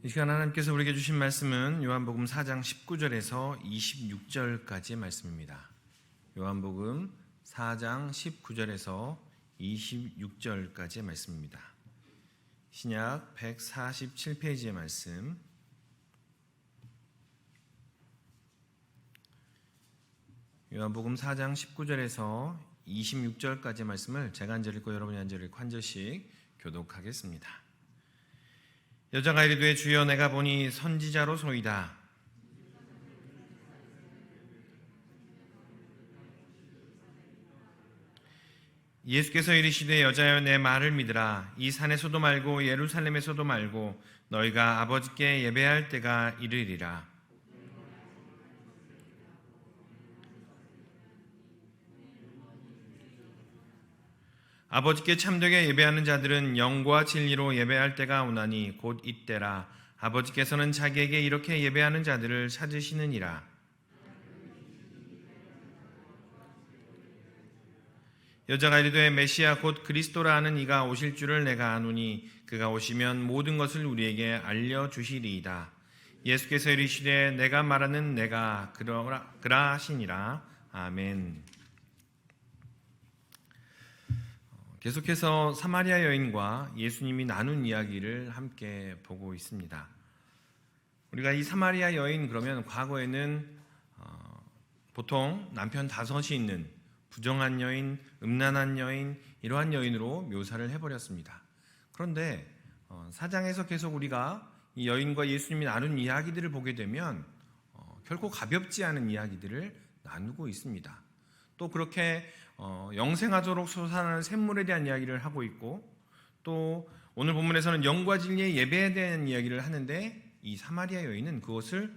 이 시간 하나님께서 우리에게 주신 말씀은 요한복음 4장 19절에서 26절까지의 말씀입니다. 요한복음 4장 19절에서 26절까지의 말씀입니다. 신약 147페이지의 말씀, 요한복음 4장 19절에서 26절까지의 말씀을 제가 한 절 읽고 여러분이 한 절 읽고 한 절씩 교독하겠습니다. 여자가 이르되 주여 내가 보니 선지자로소이다. 예수께서 이르시되 여자여 내 말을 믿으라. 이 산에서도 말고 예루살렘에서도 말고 너희가 아버지께 예배할 때가 이르리라. 아버지께 참되게 예배하는 자들은 영과 진리로 예배할 때가 오나니 곧 이때라. 아버지께서는 자기에게 이렇게 예배하는 자들을 찾으시느니라. 여자가 이르되 메시아 곧 그리스도라 하는 이가 오실 줄을 내가 아노니 그가 오시면 모든 것을 우리에게 알려주시리이다. 예수께서 이르시되 내가 말하는 내가 그라 하시니라. 아멘. 계속해서 사마리아 여인과 예수님이 나눈 이야기를 함께 보고 있습니다. 우리가 이 사마리아 여인 그러면 과거에는 보통 남편 5이 있는 부정한 여인, 음란한 여인, 이러한 여인으로 묘사를 해버렸습니다. 그런데 4장에서 계속 우리가 이 여인과 예수님이 나눈 이야기들을 보게 되면 결코 가볍지 않은 이야기들을 나누고 있습니다. 또 그렇게 영생하도록 솟아나는 샘물에 대한 이야기를 하고 있고, 또 오늘 본문에서는 영과 진리의 예배에 대한 이야기를 하는데 이 사마리아 여인은 그것을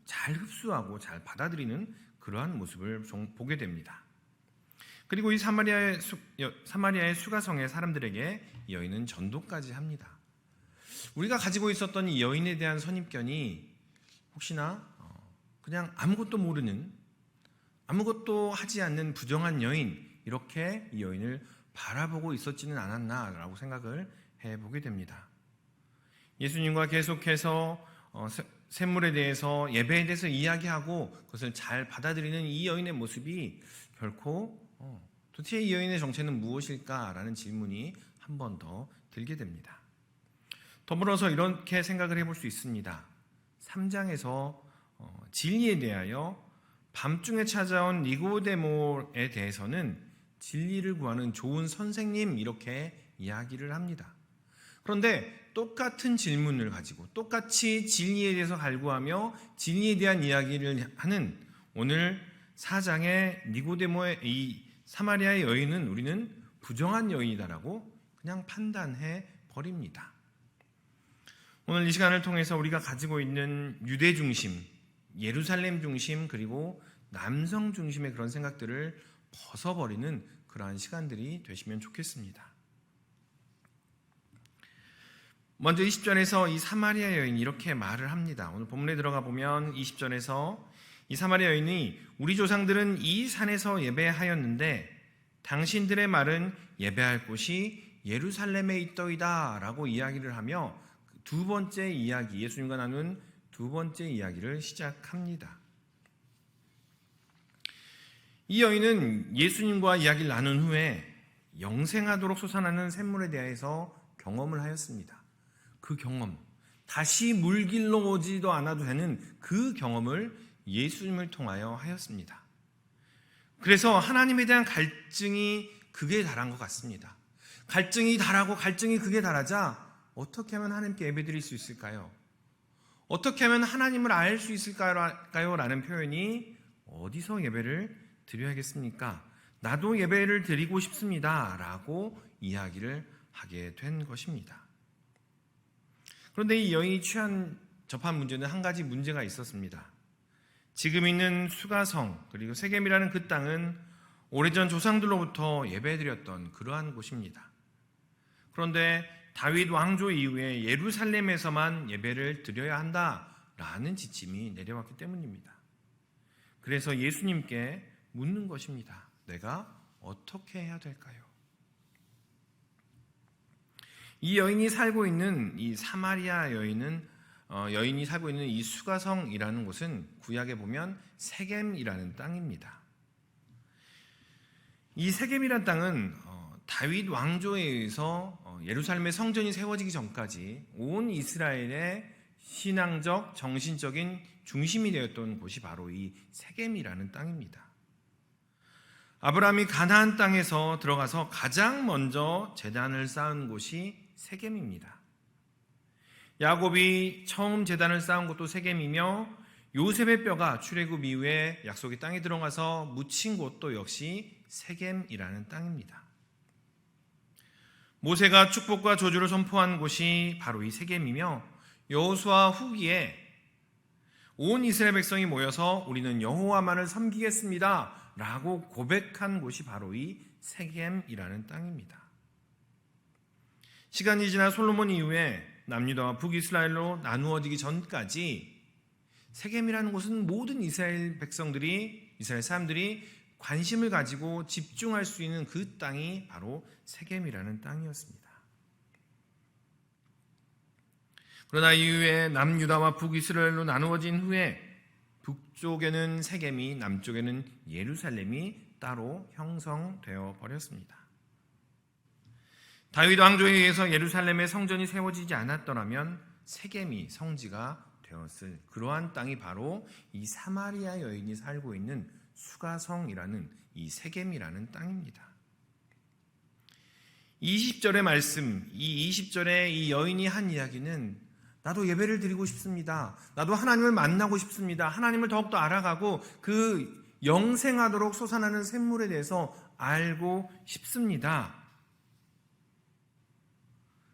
잘 흡수하고 잘 받아들이는 그러한 모습을 보게 됩니다. 그리고 이 사마리아의 수가성의 사람들에게 이 여인은 전도까지 합니다. 우리가 가지고 있었던 이 여인에 대한 선입견이 혹시나 그냥 아무것도 모르는, 아무것도 하지 않는 부정한 여인, 이렇게 이 여인을 바라보고 있었지는 않았나라고 생각을 해보게 됩니다. 예수님과 계속해서 샘물에 대해서, 예배에 대해서 이야기하고 그것을 잘 받아들이는 이 여인의 모습이 결코 도대체 이 여인의 정체는 무엇일까라는 질문이 한 번 더 들게 됩니다. 더불어서 이렇게 생각을 해볼 수 있습니다. 3장에서 진리에 대하여 밤중에 찾아온 니고데모에 대해서는 진리를 구하는 좋은 선생님, 이렇게 이야기를 합니다. 그런데 똑같은 질문을 가지고 똑같이 진리에 대해서 갈구하며 진리에 대한 이야기를 하는 오늘 4장의 니고데모의 이 사마리아의 여인은 우리는 부정한 여인이다라고 그냥 판단해 버립니다. 오늘 이 시간을 통해서 우리가 가지고 있는 유대 중심, 예루살렘 중심, 그리고 남성 중심의 그런 생각들을 벗어버리는 그러한 시간들이 되시면 좋겠습니다. 먼저 20절에서 이 사마리아 여인이 이렇게 말을 합니다. 오늘 본문에 들어가 보면 20절에서 이 사마리아 여인이 우리 조상들은 이 산에서 예배하였는데 당신들의 말은 예배할 곳이 예루살렘에 있더이다 라고 이야기를 하며 두 번째 이야기, 예수님과 나눈 두 번째 이야기를 시작합니다. 이 여인은 예수님과 이야기를 나눈 후에 영생하도록 솟아나는 샘물에 대해서 경험을 하였습니다. 그 경험, 다시 물길로 오지도 않아도 되는 그 경험을 예수님을 통하여 하였습니다. 그래서 하나님에 대한 갈증이 극에 달한 것 같습니다. 갈증이 달하고 갈증이 극에 달하자 어떻게 하면 하나님께 예배드릴 수 있을까요? 어떻게 하면 하나님을 알 수 있을까요? 라는 표현이 어디서 예배를 드려야겠습니까? 나도 예배를 드리고 싶습니다 라고 이야기를 하게 된 것입니다. 그런데 이 여인이 접한 문제는 한 가지 문제가 있었습니다. 지금 있는 수가성, 그리고 세겜이라는 그 땅은 오래전 조상들로부터 예배드렸던 그러한 곳입니다. 그런데 다윗 왕조 이후에 예루살렘에서만 예배를 드려야 한다라는 지침이 내려왔기 때문입니다. 그래서 예수님께 묻는 것입니다. 내가 어떻게 해야 될까요? 이 여인이 살고 있는 이 사마리아 여인이 살고 있는 이 수가성이라는 곳은 구약에 보면 세겜이라는 땅입니다. 이 세겜이라는 땅은 다윗 왕조에 의해서 예루살렘의 성전이 세워지기 전까지 온 이스라엘의 신앙적, 정신적인 중심이 되었던 곳이 바로 이 세겜이라는 땅입니다. 아브라함이 가나안 땅에서 들어가서 가장 먼저 제단을 쌓은 곳이 세겜입니다. 야곱이 처음 제단을 쌓은 곳도 세겜이며 요셉의 뼈가 출애굽 이후에 약속의 땅에 들어가서 묻힌 곳도 역시 세겜이라는 땅입니다. 모세가 축복과 저주를 선포한 곳이 바로 이 세겜이며 여호수아 후기에 온 이스라엘 백성이 모여서 우리는 여호와만을 섬기겠습니다 라고 고백한 곳이 바로 이 세겜이라는 땅입니다. 시간이 지나 솔로몬 이후에 남유다와 북이스라엘로 나누어지기 전까지 세겜이라는 곳은 모든 이스라엘 사람들이 관심을 가지고 집중할 수 있는 그 땅이 바로 세겜이라는 땅이었습니다. 그러나 이후에 남유다와 북이스라엘로 나누어진 후에 북쪽에는 세겜이, 남쪽에는 예루살렘이 따로 형성되어 버렸습니다. 다윗 왕조에 의해서 예루살렘의 성전이 세워지지 않았더라면 세겜이 성지가 되었을 그러한 땅이 바로 이 사마리아 여인이 살고 있는 수가성이라는 이 세겜이라는 땅입니다. 20절의 말씀, 이 20절의 이 여인이 한 이야기는 나도 예배를 드리고 싶습니다. 나도 하나님을 만나고 싶습니다. 하나님을 더욱더 알아가고 그 영생하도록 솟아나는 샘물에 대해서 알고 싶습니다.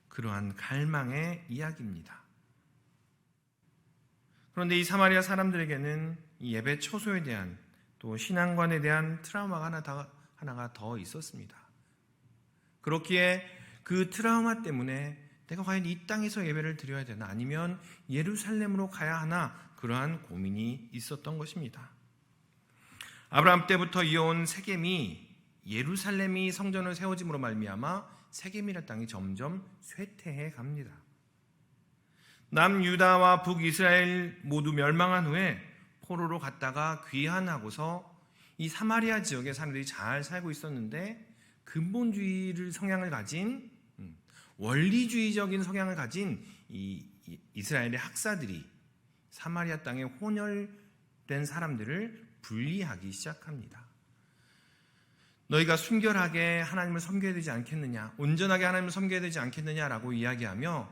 그러한 갈망의 이야기입니다. 그런데 이 사마리아 사람들에게는 이 예배 처소에 대한 또 신앙관에 대한 트라우마가 하나가 더 있었습니다. 그렇기에 그 트라우마 때문에 내가 과연 이 땅에서 예배를 드려야 되나 아니면 예루살렘으로 가야 하나 그러한 고민이 있었던 것입니다. 아브라함 때부터 이어온 세겜이 예루살렘이 성전을 세워짐으로 말미암아 세겜이라는 땅이 점점 쇠퇴해 갑니다. 남유다와 북이스라엘 모두 멸망한 후에 포로로 갔다가 귀환하고서 이 사마리아 지역에 사람들이 잘 살고 있었는데 근본주의를 성향을 가진 원리주의적인 성향을 가진 이 이스라엘의 학사들이 사마리아 땅에 혼혈된 사람들을 분리하기 시작합니다. 너희가 순결하게 하나님을 섬겨야 되지 않겠느냐, 온전하게 하나님을 섬겨야 되지 않겠느냐라고 이야기하며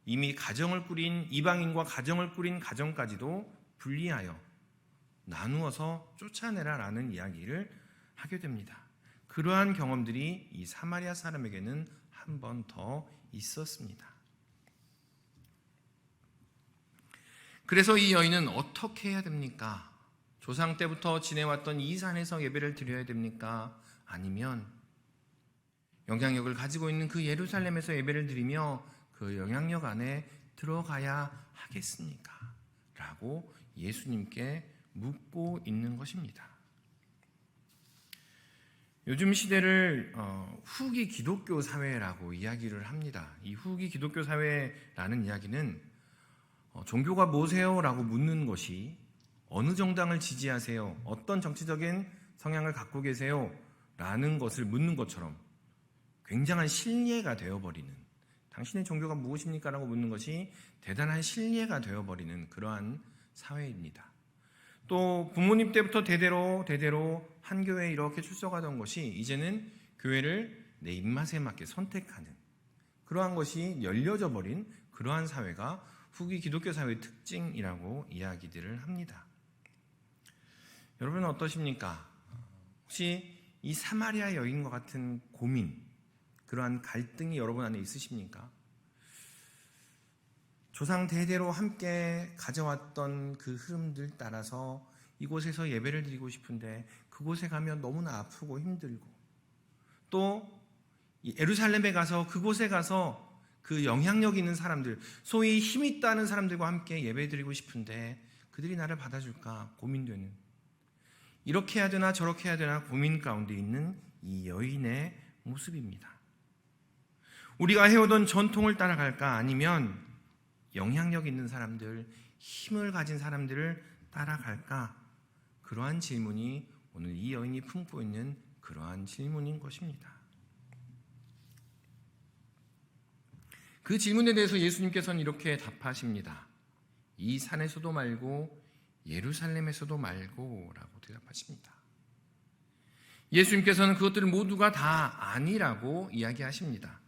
이미 가정을 꾸린 이방인과 가정을 꾸린 가정까지도 분리하여 나누어서 쫓아내라라는 이야기를 하게 됩니다. 그러한 경험들이 이 사마리아 사람에게는 한 번 더 있었습니다. 그래서 이 여인은 어떻게 해야 됩니까? 조상 때부터 지내왔던 이 산에서 예배를 드려야 됩니까? 아니면 영향력을 가지고 있는 그 예루살렘에서 예배를 드리며 그 영향력 안에 들어가야 하겠습니까? 라고 예수님께 묻고 있는 것입니다. 요즘 시대를 후기 기독교 사회라고 이야기를 합니다. 이 후기 기독교 사회라는 이야기는 종교가 뭐세요? 라고 묻는 것이 어느 정당을 지지하세요? 어떤 정치적인 성향을 갖고 계세요? 라는 것을 묻는 것처럼 굉장한 신뢰가 되어버리는, 당신의 종교가 무엇입니까? 라고 묻는 것이 대단한 신뢰가 되어버리는 그러한 사회입니다. 또 부모님 때부터 대대로 한 교회에 이렇게 출석하던 것이 이제는 교회를 내 입맛에 맞게 선택하는 그러한 것이 열려져 버린 그러한 사회가 후기 기독교 사회의 특징이라고 이야기들을 합니다. 여러분은 어떠십니까? 혹시 이 사마리아 여인과 같은 고민, 그러한 갈등이 여러분 안에 있으십니까? 조상 대대로 함께 가져왔던 그 흐름들 따라서 이곳에서 예배를 드리고 싶은데 그곳에 가면 너무나 아프고 힘들고, 또 예루살렘에 가서 그곳에 가서 그 영향력 있는 사람들, 소위 힘 있다는 사람들과 함께 예배 드리고 싶은데 그들이 나를 받아줄까 고민되는, 이렇게 해야 되나 저렇게 해야 되나 고민 가운데 있는 이 여인의 모습입니다. 우리가 해오던 전통을 따라갈까? 아니면 영향력 있는 사람들, 힘을 가진 사람들을 따라갈까? 그러한 질문이 오늘 이 여인이 품고 있는 그러한 질문인 것입니다. 그 질문에 대해서 예수님께서는 이렇게 답하십니다. 이 산에서도 말고 예루살렘에서도 말고 라고 대답하십니다. 예수님께서는 그것들을 모두가 다 아니라고 이야기하십니다.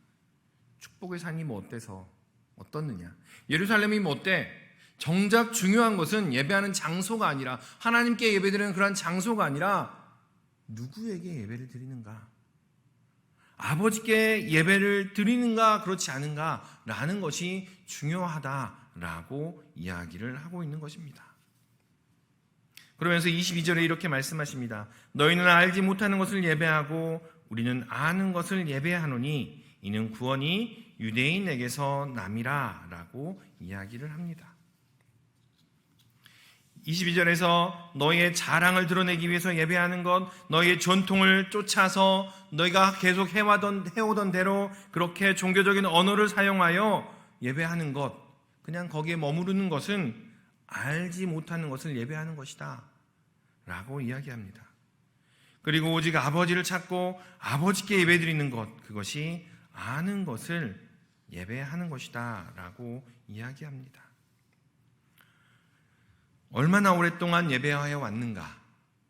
축복의 산이 뭐 어떻느냐? 예루살렘이 뭐 어때? 정작 중요한 것은 예배하는 장소가 아니라, 하나님께 예배드리는 그러한 장소가 아니라 누구에게 예배를 드리는가? 아버지께 예배를 드리는가 그렇지 않은가 라는 것이 중요하다라고 이야기를 하고 있는 것입니다. 그러면서 22절에 이렇게 말씀하십니다. 너희는 알지 못하는 것을 예배하고 우리는 아는 것을 예배하노니 이는 구원이 유대인에게서 남이라 라고 이야기를 합니다. 22절에서 너희의 자랑을 드러내기 위해서 예배하는 것, 너희의 전통을 쫓아서 너희가 계속 해오던 대로 그렇게 종교적인 언어를 사용하여 예배하는 것, 그냥 거기에 머무르는 것은 알지 못하는 것을 예배하는 것이다 라고 이야기합니다. 그리고 오직 아버지를 찾고 아버지께 예배드리는 것, 그것이 아는 것을 예배하는 것이다 라고 이야기합니다. 얼마나 오랫동안 예배하여 왔는가,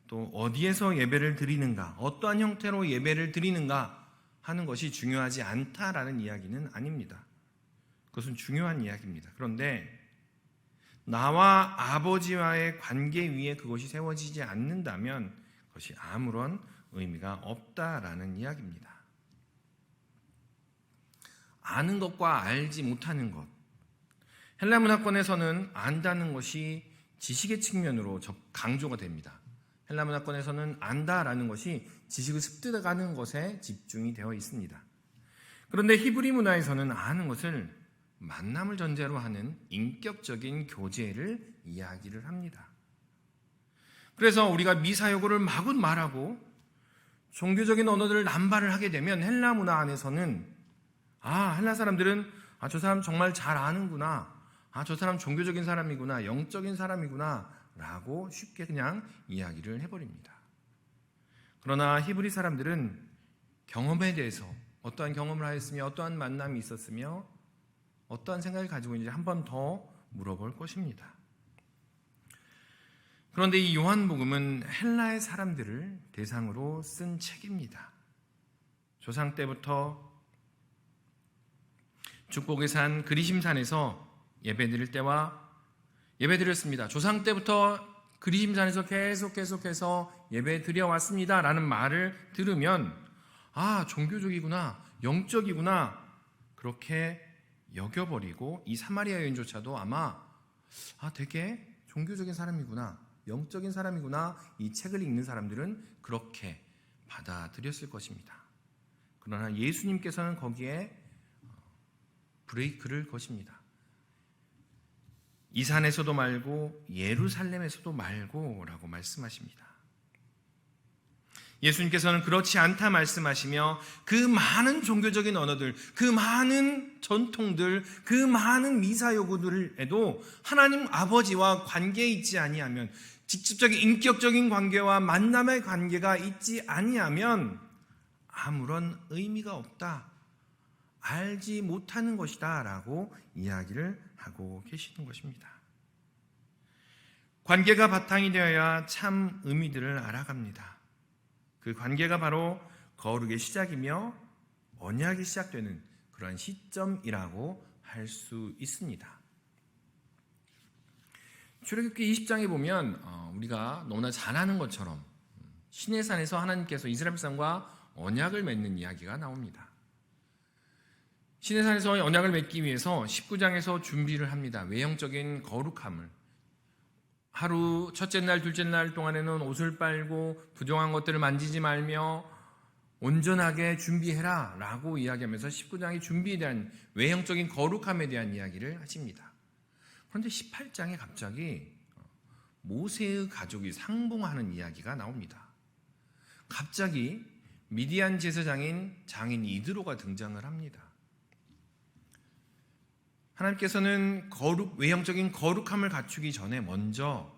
또 어디에서 예배를 드리는가, 어떠한 형태로 예배를 드리는가 하는 것이 중요하지 않다라는 이야기는 아닙니다. 그것은 중요한 이야기입니다. 그런데 나와 아버지와의 관계 위에 그것이 세워지지 않는다면 그것이 아무런 의미가 없다라는 이야기입니다. 아는 것과 알지 못하는 것, 헬라 문화권에서는 안다는 것이 지식의 측면으로 강조가 됩니다. 헬라 문화권에서는 안다라는 것이 지식을 습득하는 것에 집중이 되어 있습니다. 그런데 히브리 문화에서는 아는 것을 만남을 전제로 하는 인격적인 교제를 이야기를 합니다. 그래서 우리가 미사여구를 마구 말하고 종교적인 언어들을 남발을 하게 되면 헬라 문화 안에서는 헬라 사람들은 저 사람 정말 잘 아는구나, 저 사람 종교적인 사람이구나, 영적인 사람이구나 라고 쉽게 그냥 이야기를 해버립니다. 그러나 히브리 사람들은 경험에 대해서, 어떠한 경험을 하였으며 어떠한 만남이 있었으며 어떠한 생각을 가지고 있는지 한 번 더 물어볼 것입니다. 그런데 이 요한복음은 헬라의 사람들을 대상으로 쓴 책입니다. 조상 때부터 축복의 산 그리심산에서 예배드릴 때와 예배드렸습니다. 조상 때부터 그리심산에서 계속해서 예배드려 왔습니다 라는 말을 들으면 종교적이구나, 영적이구나 그렇게 여겨버리고, 이 사마리아 여인조차도 아마 되게 종교적인 사람이구나, 영적인 사람이구나, 이 책을 읽는 사람들은 그렇게 받아들였을 것입니다. 그러나 예수님께서는 거기에 브레이크를 거십니다. 이 산에서도 말고 예루살렘에서도 말고 라고 말씀하십니다. 예수님께서는 그렇지 않다 말씀하시며 그 많은 종교적인 언어들, 그 많은 전통들, 그 많은 미사여구들에도 하나님 아버지와 관계에 있지 아니하면, 직접적인 인격적인 관계와 만남의 관계가 있지 아니하면 아무런 의미가 없다, 알지 못하는 것이다 라고 이야기를 하고 계시는 것입니다. 관계가 바탕이 되어야 참 의미들을 알아갑니다. 그 관계가 바로 거룩의 시작이며 언약이 시작되는 그러한 시점이라고 할 수 있습니다. 출애굽기 20장에 보면 우리가 너무나 잘 아는 것처럼 시내산에서 하나님께서 이스라엘 백성과 언약을 맺는 이야기가 나옵니다. 시내산에서 언약을 맺기 위해서 19장에서 준비를 합니다. 외형적인 거룩함을, 하루 첫째 날 둘째 날 동안에는 옷을 빨고 부정한 것들을 만지지 말며 온전하게 준비해라 라고 이야기하면서 19장의 준비에 대한, 외형적인 거룩함에 대한 이야기를 하십니다. 그런데 18장에 갑자기 모세의 가족이 상봉하는 이야기가 나옵니다. 갑자기 미디안 제사장인 장인 이드로가 등장을 합니다. 하나님께서는 외형적인 거룩함을 갖추기 전에 먼저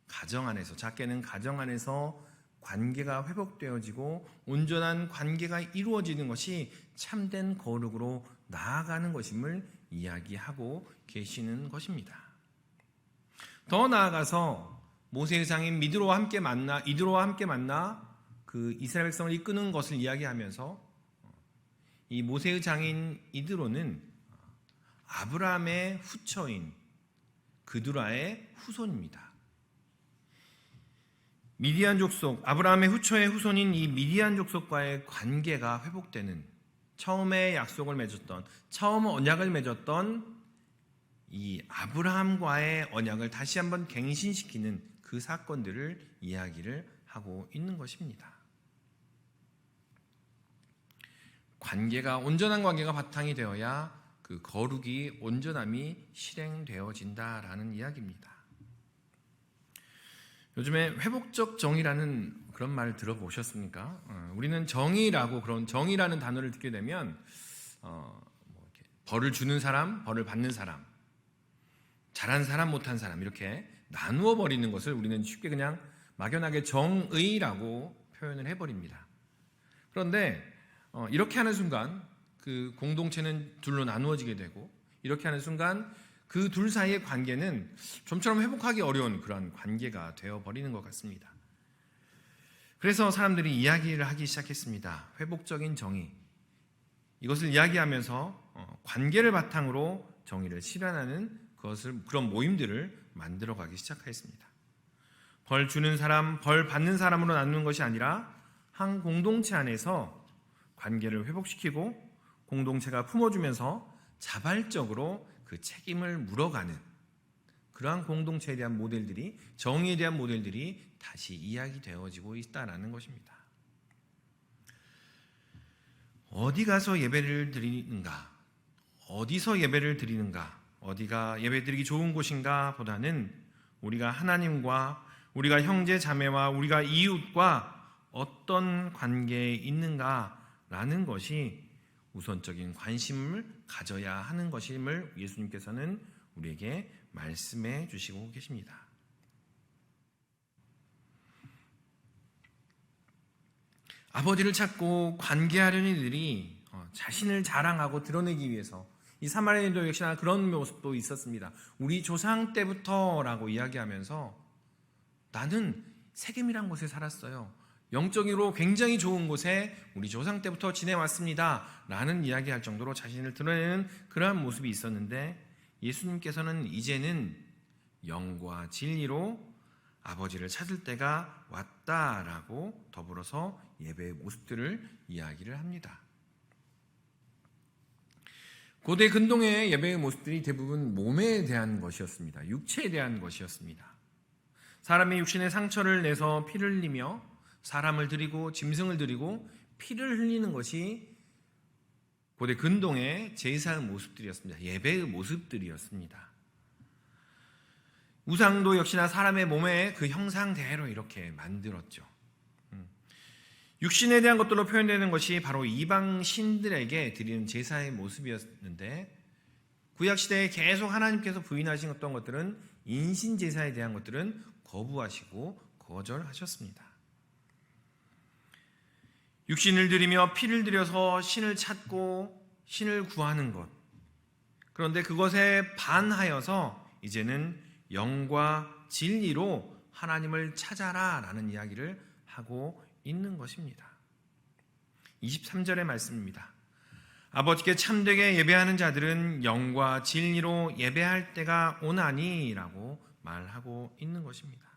가정 안에서, 작게는 가정 안에서 관계가 회복되어지고 온전한 관계가 이루어지는 것이 참된 거룩으로 나아가는 것임을 이야기하고 계시는 것입니다. 더 나아가서 모세의 장인 이드로와 함께 만나 그 이스라엘 백성을 이끄는 것을 이야기하면서 이 모세의 장인 이드로는 아브라함의 후처인 그두라의 후손입니다. 미디안 족속, 아브라함의 후처의 후손인 이 미디안 족속과의 관계가 회복되는, 처음에 약속을 맺었던, 처음 언약을 맺었던 이 아브라함과의 언약을 다시 한번 갱신시키는 그 사건들을 이야기를 하고 있는 것입니다. 온전한 관계가 바탕이 되어야 그 거룩이, 온전함이 실행되어진다라는 이야기입니다. 요즘에 회복적 정의라는 그런 말 들어보셨습니까? 우리는 그런 정의라는 단어를 듣게 되면 벌을 주는 사람, 벌을 받는 사람, 잘한 사람, 못한 사람 이렇게 나누어 버리는 것을 우리는 쉽게 그냥 막연하게 정의라고 표현을 해버립니다. 그런데 이렇게 하는 순간 그 공동체는 둘로 나누어지게 되고, 이렇게 하는 순간 그 둘 사이의 관계는 좀처럼 회복하기 어려운 그런 관계가 되어버리는 것 같습니다. 그래서 사람들이 이야기를 하기 시작했습니다. 회복적인 정의, 이것을 이야기하면서 관계를 바탕으로 정의를 실현하는 그런 모임들을 만들어가기 시작했습니다. 벌 주는 사람, 벌 받는 사람으로 나누는 것이 아니라 한 공동체 안에서 관계를 회복시키고 공동체가 품어주면서 자발적으로 그 책임을 물어가는 그러한 공동체에 대한 모델들이, 정의에 대한 모델들이 다시 이야기되어지고 있다는 것입니다. 어디 가서 예배를 드리는가, 어디서 예배를 드리는가, 어디가 예배드리기 좋은 곳인가 보다는 우리가 하나님과, 우리가 형제 자매와, 우리가 이웃과 어떤 관계에 있는가라는 것이 우선적인 관심을 가져야 하는 것임을 예수님께서는 우리에게 말씀해 주시고 계십니다. 아버지를 찾고 관계하려는 이들이 자신을 자랑하고 드러내기 위해서, 이 사마리아인도 역시나 그런 모습도 있었습니다. 우리 조상 때부터라고 이야기하면서 나는 세겜이란 곳에 살았어요. 영적으로 굉장히 좋은 곳에 우리 조상 때부터 지내왔습니다 라는 이야기할 정도로 자신을 드러내는 그러한 모습이 있었는데, 예수님께서는 이제는 영과 진리로 아버지를 찾을 때가 왔다라고 더불어서 예배의 모습들을 이야기를 합니다. 고대 근동의 예배의 모습들이 대부분 몸에 대한 것이었습니다. 육체에 대한 것이었습니다. 사람의 육신에 상처를 내서 피를 흘리며 사람을 드리고 짐승을 드리고 피를 흘리는 것이 고대 근동의 제사의 모습들이었습니다. 예배의 모습들이었습니다. 우상도 역시나 사람의 몸의 그 형상대로 이렇게 만들었죠. 육신에 대한 것들로 표현되는 것이 바로 이방 신들에게 드리는 제사의 모습이었는데, 구약시대에 계속 하나님께서 부인하신 어떤 것들은, 인신 제사에 대한 것들은 거부하시고 거절하셨습니다. 육신을 드리며 피를 들여서 신을 찾고 신을 구하는 것, 그런데 그것에 반하여서 이제는 영과 진리로 하나님을 찾아라 라는 이야기를 하고 있는 것입니다. 23절의 말씀입니다. 아버지께 참되게 예배하는 자들은 영과 진리로 예배할 때가 오나니 라고 말하고 있는 것입니다.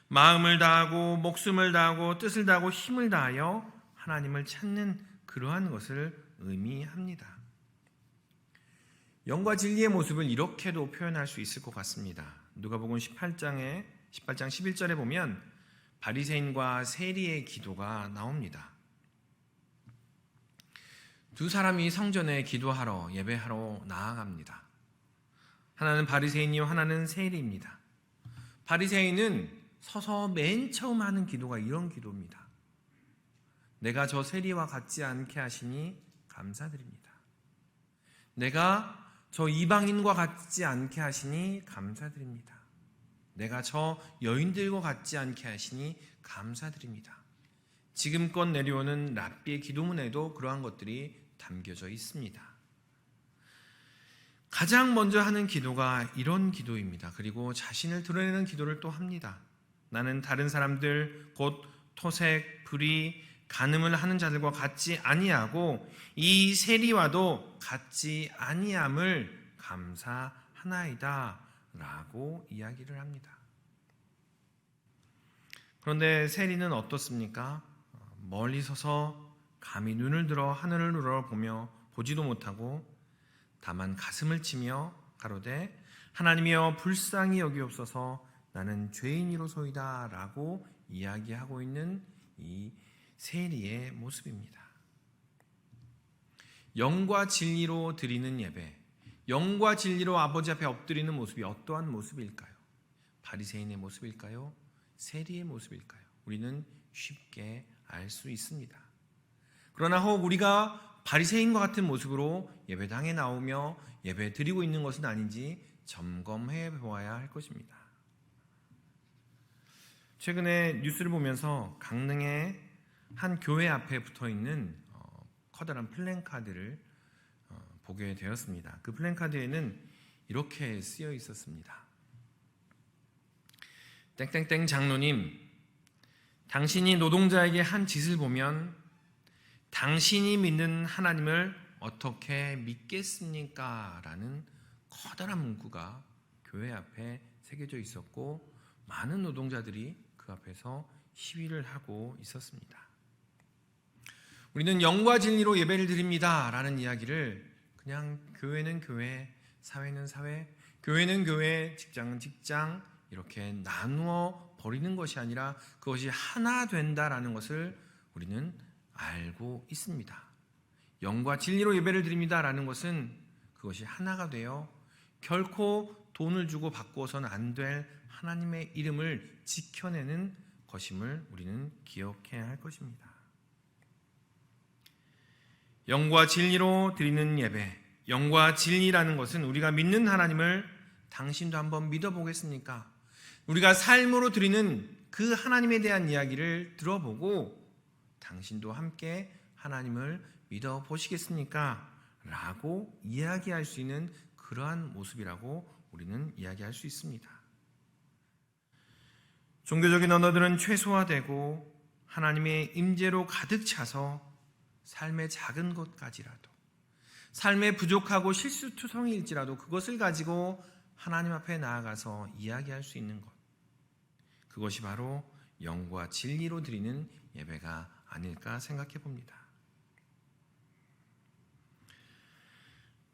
마음을 다하고 목숨을 다하고 뜻을 다하고 힘을 다하여 하나님을 찾는 그러한 것을 의미합니다. 영과 진리의 모습을 이렇게도 표현할 수 있을 것 같습니다. 누가복음 18장 11절에 보면 바리새인과 세리의 기도가 나옵니다. 두 사람이 성전에 기도하러, 예배하러 나아갑니다. 하나는 바리새인이요 하나는 세리입니다. 바리새인은 서서 맨 처음 하는 기도가 이런 기도입니다. 내가 저 세리와 같지 않게 하시니 감사드립니다. 내가 저 이방인과 같지 않게 하시니 감사드립니다. 내가 저 여인들과 같지 않게 하시니 감사드립니다. 지금껏 내려오는 랍비의 기도문에도 그러한 것들이 담겨져 있습니다. 가장 먼저 하는 기도가 이런 기도입니다. 그리고 자신을 드러내는 기도를 또 합니다. 나는 다른 사람들 곧 토색, 불의, 간음을 하는 자들과 같지 아니하고 이 세리와도 같지 아니함을 감사하나이다 라고 이야기를 합니다. 그런데 세리는 어떻습니까? 멀리 서서 감히 눈을 들어 하늘을 우러러보며 보지도 못하고 다만 가슴을 치며 가로되 하나님이여 불쌍히 여기옵소서 나는 죄인이로소이다 라고 이야기하고 있는 이 세리의 모습입니다. 영과 진리로 드리는 예배, 영과 진리로 아버지 앞에 엎드리는 모습이 어떠한 모습일까요? 바리새인의 모습일까요? 세리의 모습일까요? 우리는 쉽게 알 수 있습니다. 그러나 혹 우리가 바리새인과 같은 모습으로 예배당에 나오며 예배 드리고 있는 것은 아닌지 점검해 보아야 할 것입니다. 최근에 뉴스를 보면서 강릉의 한 교회 앞에 붙어 있는 커다란 플랜카드를 보게 되었습니다. 그 플랜카드에는 이렇게 쓰여 있었습니다. 땡땡땡 장로님, 당신이 노동자에게 한 짓을 보면 당신이 믿는 하나님을 어떻게 믿겠습니까? 라는 커다란 문구가 교회 앞에 새겨져 있었고 많은 노동자들이 그 앞에서 시위를 하고 있었습니다. 우리는 영과 진리로 예배를 드립니다 라는 이야기를 그냥 교회는 교회, 사회는 사회, 교회는 교회, 직장은 직장 이렇게 나누어 버리는 것이 아니라 그것이 하나 된다라는 것을 우리는 알고 있습니다. 영과 진리로 예배를 드립니다라는 것은 그것이 하나가 되어 결코 돈을 주고 바꾸어서는 안 될 하나님의 이름을 지켜내는 것임을 우리는 기억해야 할 것입니다. 영과 진리로 드리는 예배, 영과 진리라는 것은 우리가 믿는 하나님을 당신도 한번 믿어보겠습니까? 우리가 삶으로 드리는 그 하나님에 대한 이야기를 들어보고 당신도 함께 하나님을 믿어보시겠습니까? 라고 이야기할 수 있는 그러한 모습이라고 우리는 이야기할 수 있습니다. 종교적인 언어들은 최소화되고 하나님의 임재로 가득 차서 삶의 작은 것까지라도 삶의 부족하고 실수투성이일지라도 그것을 가지고 하나님 앞에 나아가서 이야기할 수 있는 것, 그것이 바로 영과 진리로 드리는 예배가 아닐까 생각해 봅니다.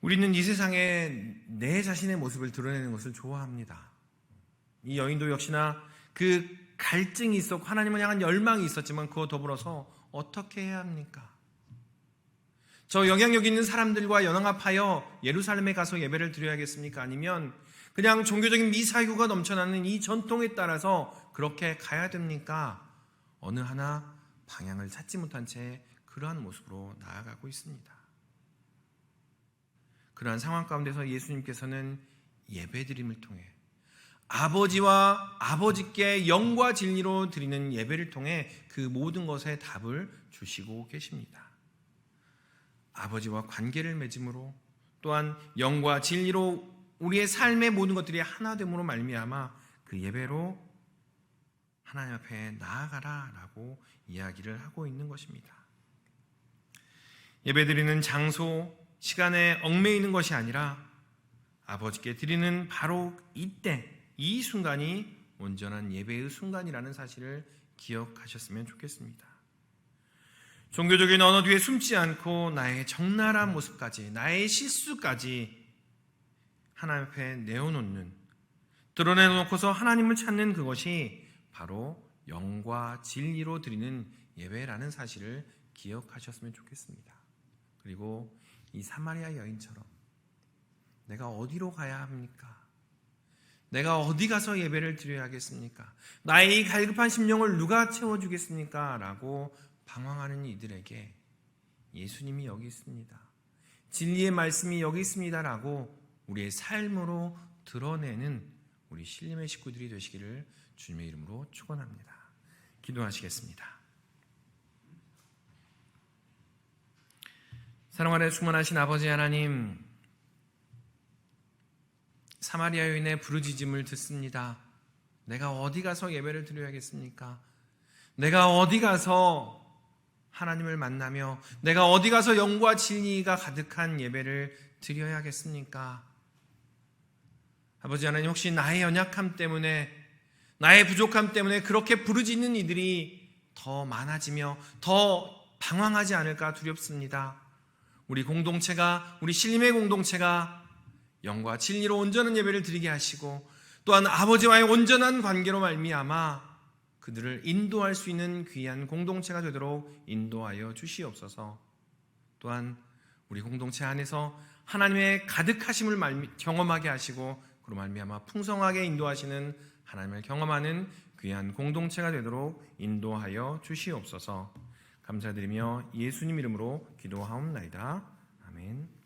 우리는 이 세상에 내 자신의 모습을 드러내는 것을 좋아합니다. 이 여인도 역시나 그 갈증이 있었고 하나님을 향한 열망이 있었지만 그와 더불어서 어떻게 해야 합니까? 저 영향력 있는 사람들과 연합하여 예루살렘에 가서 예배를 드려야겠습니까? 아니면 그냥 종교적인 미사유가 넘쳐나는 이 전통에 따라서 그렇게 가야 됩니까? 어느 하나 방향을 찾지 못한 채 그러한 모습으로 나아가고 있습니다. 그러한 상황 가운데서 예수님께서는 예배드림을 통해 아버지와 아버지께 영과 진리로 드리는 예배를 통해 그 모든 것에 답을 주시고 계십니다. 아버지와 관계를 맺음으로 또한 영과 진리로 우리의 삶의 모든 것들이 하나됨으로 말미암아 그 예배로 하나님 앞에 나아가라라고 이야기를 하고 있는 것입니다. 예배드리는 장소, 시간에 얽매이는 것이 아니라 아버지께 드리는 바로 이때, 이 순간이 온전한 예배의 순간이라는 사실을 기억하셨으면 좋겠습니다. 종교적인 언어 뒤에 숨지 않고 나의 적나라한 모습까지, 나의 실수까지 하나님 앞에 내어놓는, 드러내놓고서 하나님을 찾는 그것이 바로 영과 진리로 드리는 예배라는 사실을 기억하셨으면 좋겠습니다. 그리고 이 사마리아 여인처럼 내가 어디로 가야 합니까? 내가 어디 가서 예배를 드려야겠습니까? 나의 이 갈급한 심령을 누가 채워주겠습니까? 라고 방황하는 이들에게 예수님이 여기 있습니다. 진리의 말씀이 여기 있습니다. 라고 우리의 삶으로 드러내는 우리 신림의 식구들이 되시기를 주님의 이름으로 축원합니다. 기도하시겠습니다. 사랑 아래 충만하신 아버지 하나님, 사마리아 여인의 부르짖음을 듣습니다. 내가 어디 가서 예배를 드려야겠습니까? 내가 어디 가서 하나님을 만나며 내가 어디 가서 영과 진리가 가득한 예배를 드려야겠습니까? 아버지 하나님, 혹시 나의 연약함 때문에, 나의 부족함 때문에 그렇게 부르짖는 이들이 더 많아지며 더 방황하지 않을까 두렵습니다. 우리 공동체가, 우리 신림의 공동체가 영과 진리로 온전한 예배를 드리게 하시고, 또한 아버지와의 온전한 관계로 말미암아 그들을 인도할 수 있는 귀한 공동체가 되도록 인도하여 주시옵소서. 또한 우리 공동체 안에서 하나님의 가득하심을 경험하게 하시고, 그로 말미암아 풍성하게 인도하시는 하나님을 경험하는 귀한 공동체가 되도록 인도하여 주시옵소서. 감사드리며 예수님 이름으로 기도하옵나이다. 아멘.